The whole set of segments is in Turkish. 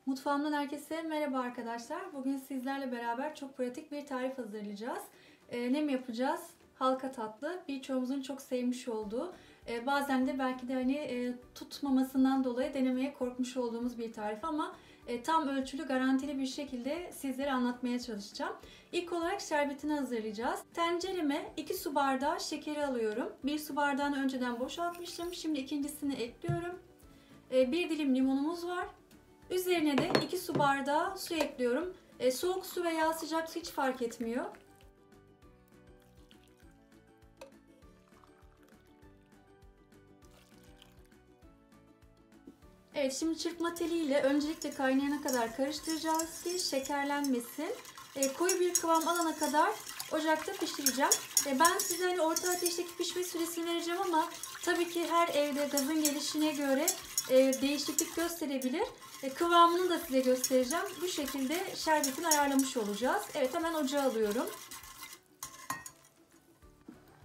Mutfağımdan herkese merhaba arkadaşlar. Bugün sizlerle beraber çok pratik bir tarif hazırlayacağız. Ne mi yapacağız? Halka tatlı. Birçoğumuzun çok sevmiş olduğu, bazen de belki de tutmamasından dolayı denemeye korkmuş olduğumuz bir tarif ama tam ölçülü, garantili bir şekilde sizlere anlatmaya çalışacağım. İlk olarak şerbetini hazırlayacağız. Tencereme 2 su bardağı şekeri alıyorum. 1 su bardağını önceden boşaltmıştım. Şimdi ikincisini ekliyorum. 1 dilim limonumuz var. Üzerine de 2 su bardağı su ekliyorum. Soğuk su veya sıcak su hiç fark etmiyor. Evet, şimdi çırpma teliyle öncelikle kaynayana kadar karıştıracağız ki şekerlenmesin. Koyu bir kıvam alana kadar ocakta pişireceğim. Ben size orta ateşteki pişme süresini vereceğim ama tabii ki her evde gazın gelişine göre değişiklik gösterebilir. Kıvamını da size göstereceğim. Bu şekilde şerbetini ayarlamış olacağız. Evet, hemen ocağa alıyorum.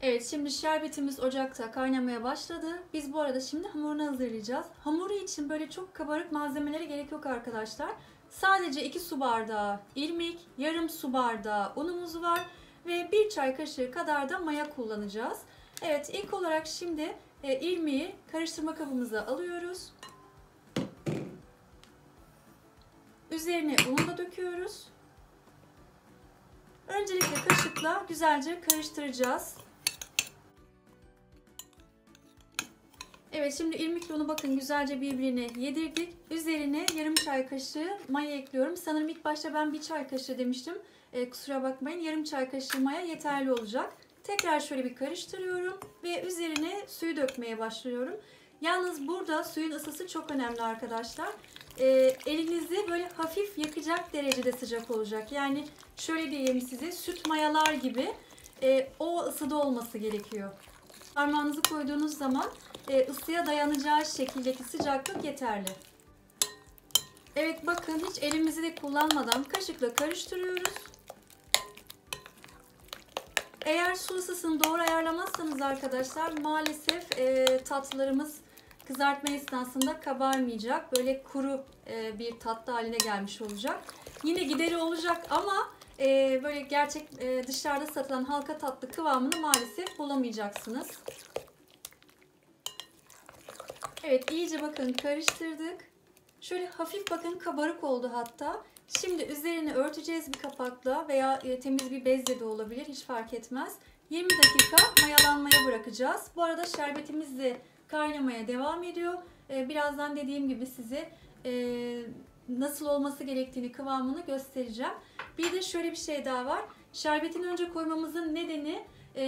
Evet, şimdi şerbetimiz ocakta kaynamaya başladı. Biz bu arada şimdi hamurunu hazırlayacağız. Hamuru için böyle çok kabarık malzemelere gerek yok arkadaşlar. Sadece 2 su bardağı irmik, yarım su bardağı unumuz var ve 1 çay kaşığı kadar da maya kullanacağız. Evet, ilk olarak şimdi irmiği karıştırma kabımıza alıyoruz. Üzerine unu da döküyoruz. Öncelikle kaşıkla güzelce karıştıracağız. Evet, şimdi irmikle unu bakın güzelce birbirine yedirdik. Üzerine yarım çay kaşığı maya ekliyorum. Sanırım ilk başta ben 1 çay kaşığı demiştim. Kusura bakmayın, yarım çay kaşığı maya yeterli olacak. Tekrar şöyle bir karıştırıyorum ve üzerine suyu dökmeye başlıyorum. Yalnız burada suyun ısısı çok önemli arkadaşlar. Elinizi böyle hafif yakacak derecede sıcak olacak. Yani şöyle diyeyim size, süt mayalar gibi o ısıda olması gerekiyor. Parmağınızı koyduğunuz zaman ısıya dayanacağı şekildeki sıcaklık yeterli. Evet, bakın hiç elimizi de kullanmadan kaşıkla karıştırıyoruz. Eğer su ısısını doğru ayarlamazsanız arkadaşlar maalesef tatlılarımız kızartma esnasında kabarmayacak. Böyle kuru bir tatlı haline gelmiş olacak. Yine gideri olacak ama böyle gerçek dışarıda satılan halka tatlı kıvamını maalesef bulamayacaksınız. Evet, iyice bakın karıştırdık. Şöyle hafif bakın kabarık oldu hatta. Şimdi üzerine örteceğiz bir kapakla veya temiz bir bezle de olabilir, hiç fark etmez. 20 dakika mayalanmaya bırakacağız. Bu arada şerbetimiz de kaynamaya devam ediyor. Birazdan dediğim gibi size nasıl olması gerektiğini, kıvamını göstereceğim. Bir de şöyle bir şey daha var. Şerbetini önce koymamızın nedeni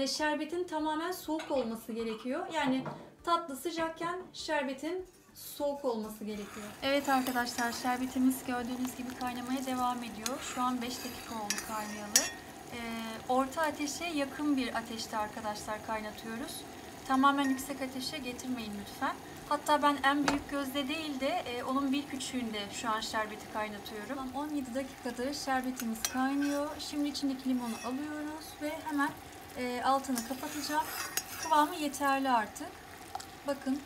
şerbetin tamamen soğuk olması gerekiyor. Yani tatlı sıcakken şerbetin soğuk olması gerekiyor. Evet arkadaşlar, şerbetimiz gördüğünüz gibi kaynamaya devam ediyor. Şu an 5 dakika oldu kaynayalı. Orta ateşe yakın bir ateşte arkadaşlar kaynatıyoruz. Tamamen yüksek ateşe getirmeyin lütfen. Hatta ben en büyük gözde değil de onun bir küçüğünde şu an şerbeti kaynatıyorum. 17 dakikadır şerbetimiz kaynıyor. Şimdi içindeki limonu alıyoruz ve hemen altını kapatacağım. Kıvamı yeterli artık. Bakın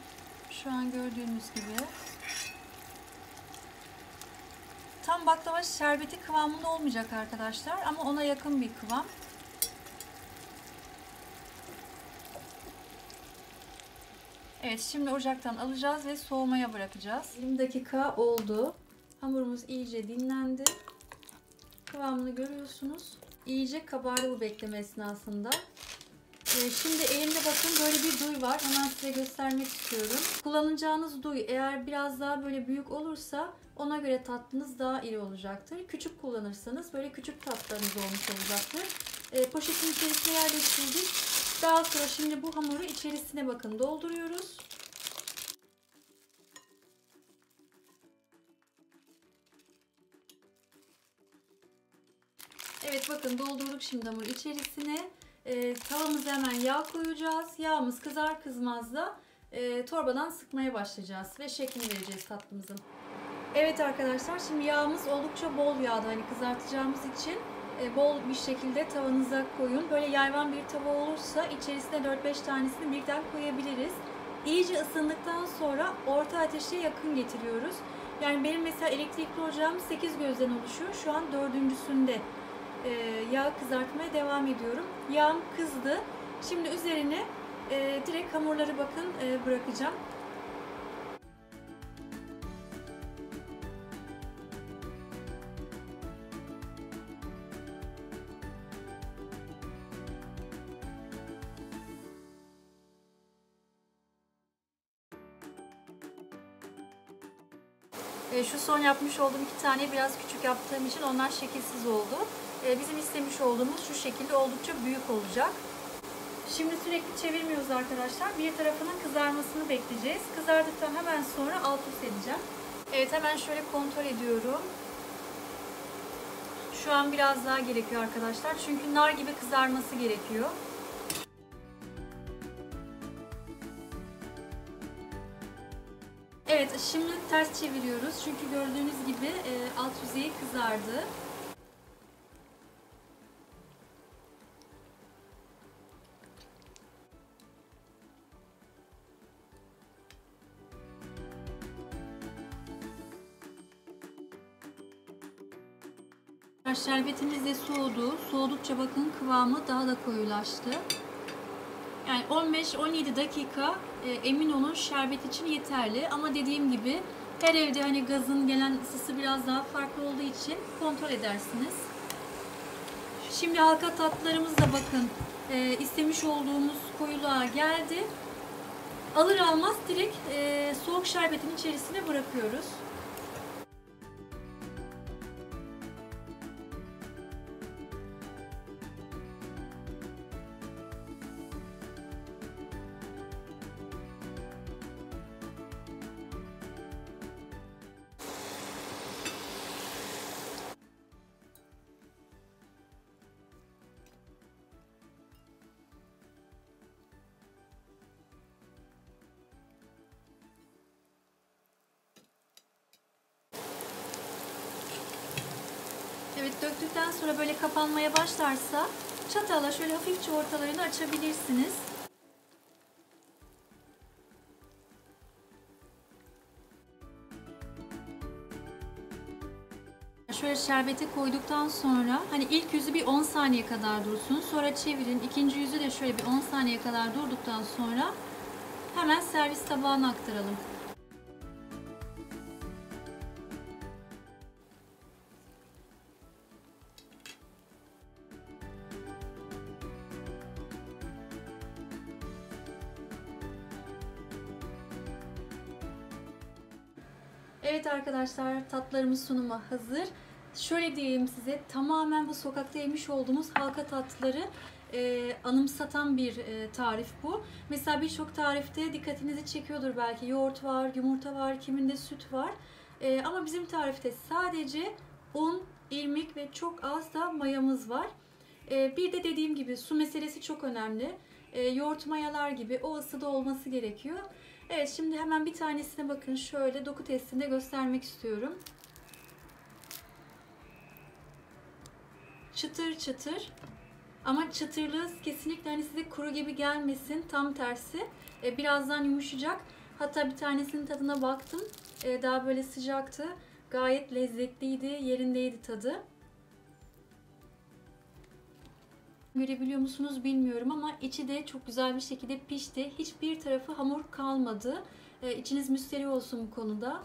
şu an gördüğünüz gibi. Tam baklava şerbeti kıvamında olmayacak arkadaşlar ama ona yakın bir kıvam. Evet, şimdi ocaktan alacağız ve soğumaya bırakacağız. 20 dakika oldu. Hamurumuz iyice dinlendi. Kıvamını görüyorsunuz. İyice kabardı bu bekleme esnasında. Şimdi elimde bakın böyle bir duy var. Hemen size göstermek istiyorum. Kullanacağınız duy eğer biraz daha böyle büyük olursa ona göre tatlınız daha iri olacaktır. Küçük kullanırsanız böyle küçük tatlarınız olmuş olacaktır. Poşetin içerisine yerleştirdik. Daha sonra şimdi bu hamuru içerisine bakın dolduruyoruz. Evet, bakın doldurduk şimdi hamuru içerisine. Tavamıza hemen yağ koyacağız. Yağımız kızar kızmaz da torbadan sıkmaya başlayacağız ve şeklini vereceğiz tatlımızın. Evet arkadaşlar, şimdi yağımız oldukça bol yağda, hani kızartacağımız için bol bir şekilde tavanıza koyun. Böyle yayvan bir tava olursa içerisine 4-5 tanesini birden koyabiliriz. İyice ısındıktan sonra orta ateşe yakın getiriyoruz. Yani benim mesela elektrikli ocağım 8 gözden oluşuyor. Şu an 4.'sünde yağ kızartmaya devam ediyorum. Yağım kızdı. Şimdi üzerine direkt hamurları bakın bırakacağım. Şu son yapmış olduğum 2 tane biraz küçük yaptığım için onlar şekilsiz oldu. Bizim istemiş olduğumuz şu şekilde oldukça büyük olacak. Şimdi sürekli çevirmiyoruz arkadaşlar. Bir tarafının kızarmasını bekleyeceğiz. Kızardıktan hemen sonra alt üst edeceğim. Evet, hemen şöyle kontrol ediyorum. Şu an biraz daha gerekiyor arkadaşlar. Çünkü nar gibi kızarması gerekiyor. Evet, şimdi ters çeviriyoruz. Çünkü gördüğünüz gibi alt yüzeyi kızardı. Şerbetimiz de soğudu. Soğudukça bakın kıvamı daha da koyulaştı. Yani 15-17 dakika emin olun şerbet için yeterli. Ama dediğim gibi her evde hani gazın gelen ısısı biraz daha farklı olduğu için kontrol edersiniz. Şimdi halka tatlılarımız da bakın istemiş olduğumuz koyuluğa geldi. Alır almaz direkt soğuk şerbetin içerisine bırakıyoruz. Evet, döktükten sonra böyle kapanmaya başlarsa çatalla şöyle hafifçe ortalarını açabilirsiniz. Şöyle şerbeti koyduktan sonra hani ilk yüzü bir 10 saniye kadar dursun. Sonra çevirin. İkinci yüzü de şöyle bir 10 saniye kadar durduktan sonra hemen servis tabağına aktaralım. Evet arkadaşlar, tatlılarımız sunuma hazır. Şöyle diyeyim size, tamamen bu sokakta yemiş olduğumuz halka tatlıları anımsatan bir tarif bu. Mesela birçok tarifte dikkatinizi çekiyordur belki. Yoğurt var, yumurta var, kiminde süt var. Ama bizim tarifte sadece un, irmik ve çok az da mayamız var. Bir de dediğim gibi su meselesi çok önemli. Yoğurt mayalar gibi o ısıda olması gerekiyor. Evet, şimdi hemen bir tanesine bakın, şöyle doku testinde göstermek istiyorum. Çıtır çıtır ama çıtırlığı kesinlikle hani size kuru gibi gelmesin, tam tersi. Birazdan yumuşayacak. Hatta bir tanesinin tadına baktım. Daha böyle sıcaktı. Gayet lezzetliydi, yerindeydi tadı. Görebiliyor musunuz bilmiyorum ama içi de çok güzel bir şekilde pişti. Hiçbir tarafı hamur kalmadı. İçiniz müşteri olsun bu konuda.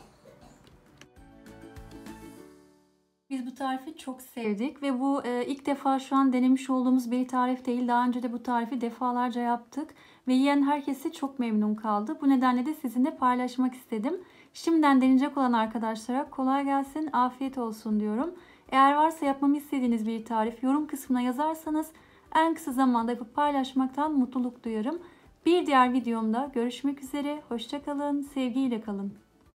Biz bu tarifi çok sevdik ve bu ilk defa şu an denemiş olduğumuz bir tarif değil. Daha önce de bu tarifi defalarca yaptık ve yiyen herkesi çok memnun kaldı. Bu nedenle de sizinle paylaşmak istedim. Şimdiden deneyecek olan arkadaşlara kolay gelsin, afiyet olsun diyorum. Eğer varsa yapmamı istediğiniz bir tarif yorum kısmına yazarsanız en kısa zamanda yapıp paylaşmaktan mutluluk duyarım. Bir diğer videomda görüşmek üzere. Hoşça kalın, sevgiyle kalın.